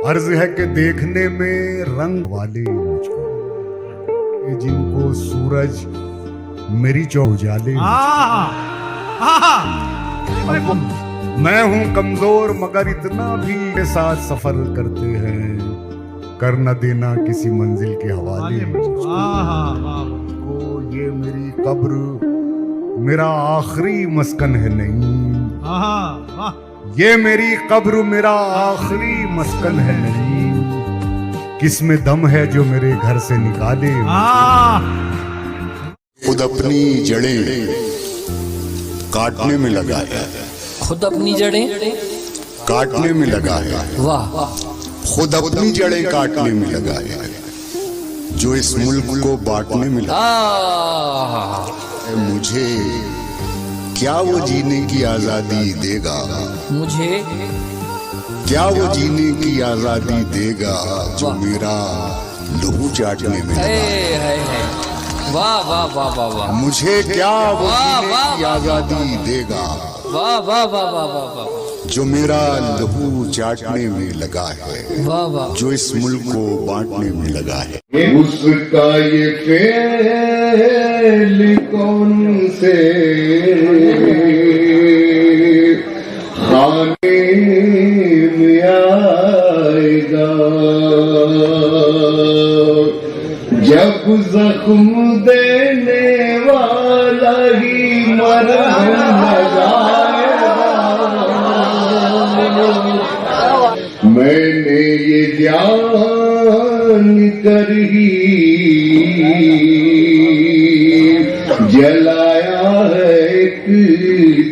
अर्ज है कि देखने में रंग वाले मुझको कि जिनको सूरज मेरी उजाले। मैं हूं कमजोर मगर इतना भी के साथ सफर करते हैं, कर न देना किसी मंजिल के हवाले। को ये मेरी कब्र मेरा आखिरी मस्कन है नहीं, ये मेरी कब्र मेरा आखिरी मस्कन है नहीं, किसमें दम है जो मेरे घर से निकाले। खुद अपनी जड़ें काटने में लगा है, खुद अपनी जड़ें काटने में लगा है। वाह, खुद अपनी जड़ें काटने में लगा है, जो इस मुल्क को बांटने में लगा है। मुझे क्या वो जीने की आजादी देगा, मुझे क्या वो जीने की आजादी देगा, जो मेरा लहू चाटने में लगा है। वाह वाह वाह वाह वाह, मुझे क्या वो जीने की आजादी देगा, वाह वाह वाह वाह वाह वाह, जो मेरा लहू चाटने में लगा है, वाह वाह, जो इस मुल्क को बांटने में लगा है। उसका ये फेल कौन से खाने में आएगा, जब जख्म देने वाला ही मरहम लगाएगा। मैंने ये जान कर ही जलाया है एक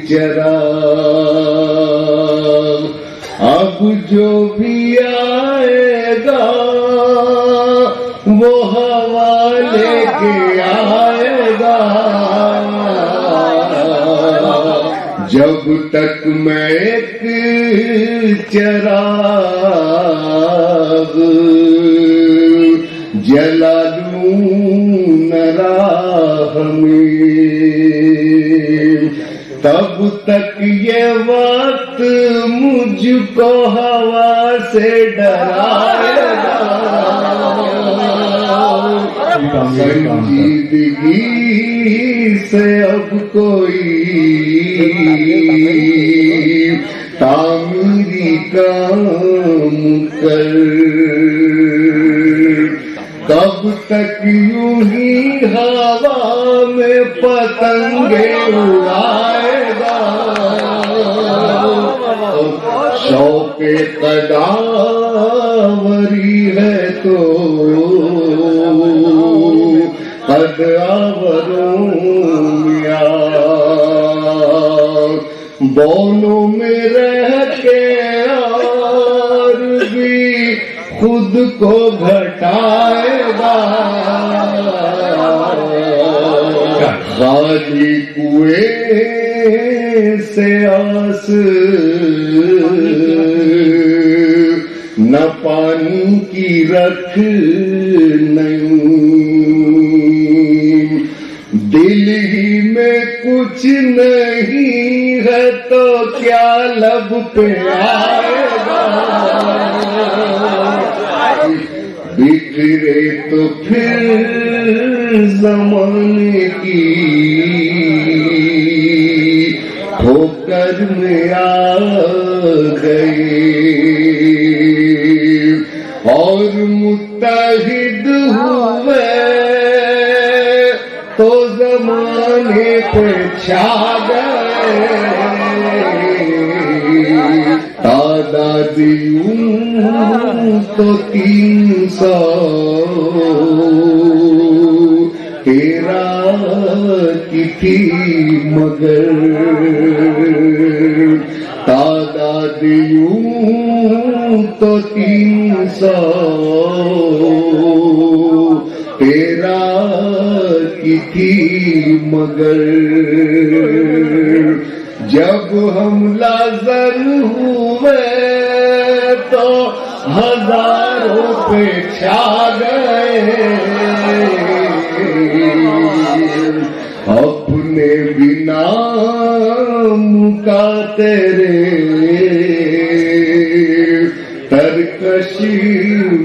चराग, अब जो भी आएगा वो हवा लेके आएगा। जब तक मैं एक चराग जला लूं न राह में, तब तक ये वक्त मुझको हवा से डराएगा। संजीदगी से अब कोई तामीरी काम कर, कब तक यूं ही हवा में पतंगे उड़ाएगा। शौक़े कदावरी है तो कदावरों बोलों में रह के और भी खुद को घटाएगा। खाली कुएं से आस न पानी की रख नहीं, दिल ही में कुछ नहीं है तो क्या लब पे आएगा। बिखरे तो फिर जमाने की ठोकर में आ गए, और मुत्तहिद हुए तो जमाने पे छा गए। तादाद यूं तो 313 की थी, मगर तादाद यूं तो 313 की थी, मगर जब हम लाज़र हुए तो हजारों पे छा गए। अपने बिना मुका तेरे तर सरकशी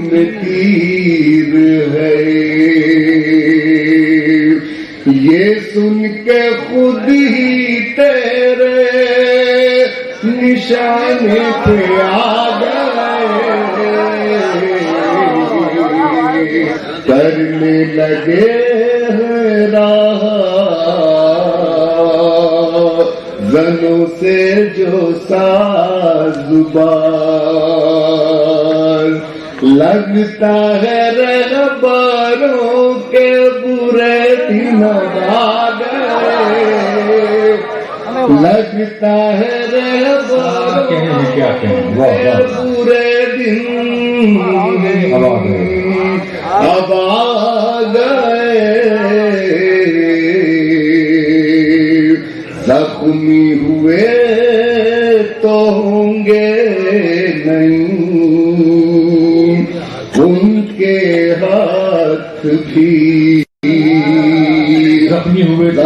में तीर है, ये सुन के खुद ही तेरे निशाने पे आ गए, करने लगे हैं राह गनों से जो साज़ुबान, लगता है रहबरों के बुरे दिन आ गए, लगता है रहबरों के बुरे दिन अब आ गए, जख्मी हुए तो होंगे नहीं उनके हाथ भी, जख्मी हुए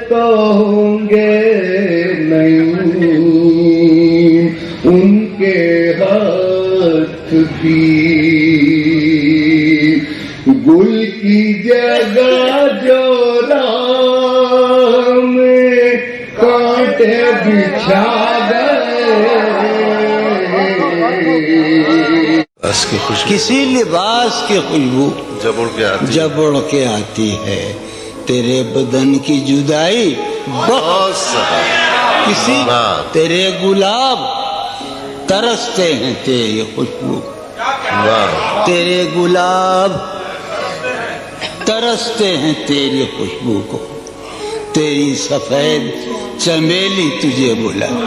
तो होंगे नहीं उनके हाथ भी, गुल की जगह जो राम कांटे बिछा गए, किसी लिबास की खुशबू जब उड़ के आती है, तेरे बदन की जुदाई बहुत किसी तेरे गुलाब तरसते हैं तेरी खुशबू, तेरे गुलाब तरसते हैं तेरी खुशबू को, तेरी सफेद चमेली तुझे बुलाती,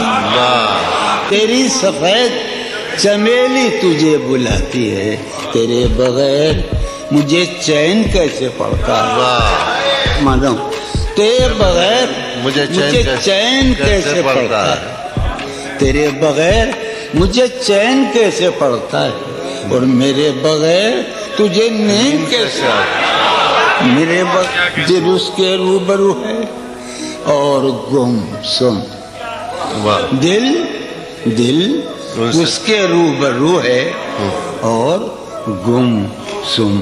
तेरी सफेद चमेली तुझे बुलाती है, तेरे बगैर मुझे चैन कैसे पड़ता है, मानो तेरे बगैर मुझे चैन कैसे पड़ता है, तेरे बगैर मुझे चैन कैसे पड़ता है, और मेरे बगैर तुझे नींद कैसे आती, मेरे दिल उसके रूबरू है और गुमसुम, दिल उसके रूबरू है और गुमसुम,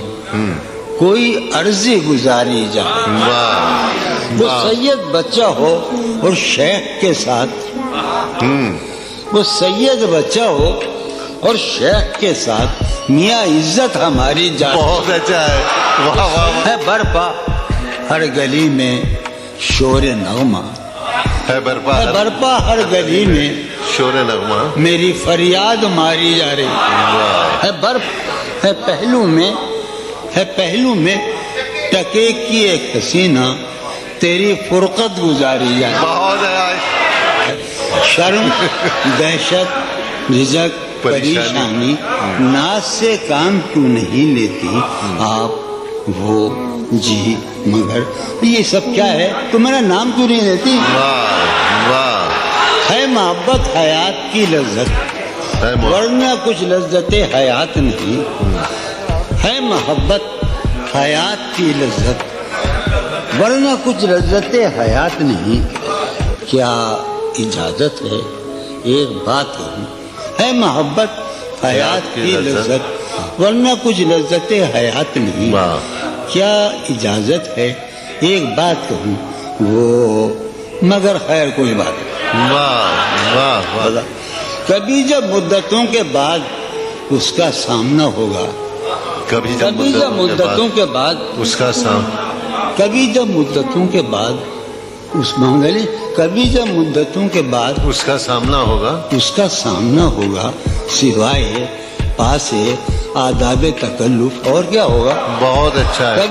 कोई अर्जी गुजारी जाए, वो सैयद बच्चा हो और शेख के साथ, वो सैयद बच्चा हो और शेख के साथ मियाँ इज्जत हमारी जान, बहुत अच्छा है, वाह वाह है बरपा हर गली में शोर नगमा, है बरपा हर गली में शोर नगमा, मेरी फरियाद मारी जा रही है, बर्फ है पहलू में टके की एक हसीना तेरी फुरकत गुजारी जा रही, बहुत शर्म दहशत झिझक परेशानी नाज से काम क्यों नहीं लेती आप वो जी, मगर ये सब क्या है, तुम्हारा नाम क्यों नहीं लेती, है मोहब्बत हयात की लज्जत, वरना कुछ लज्जतें हयात नहीं, है मोहब्बत हयात की लज्जत वरना कुछ लज्जतें हयात नहीं, क्या इजाजत है एक बात कहूँ, है मोहब्बत हयात की लज्जत वरना कुछ लज्जतें हयात नहीं, क्या इजाजत है एक बात कहूँ वो, मगर खैर कोई बात नहीं। कभी जब मुद्दतों के बाद उसका सामना होगा, कभी जब मुद्दतों के बाद उसका सामना, कभी जब मुद्दतों के बाद उस मंगली, कभी जब मुद्दतों के बाद उसका सामना होगा, सिवाय पासे आदाब तकल्लुफ और क्या होगा, बहुत अच्छा है।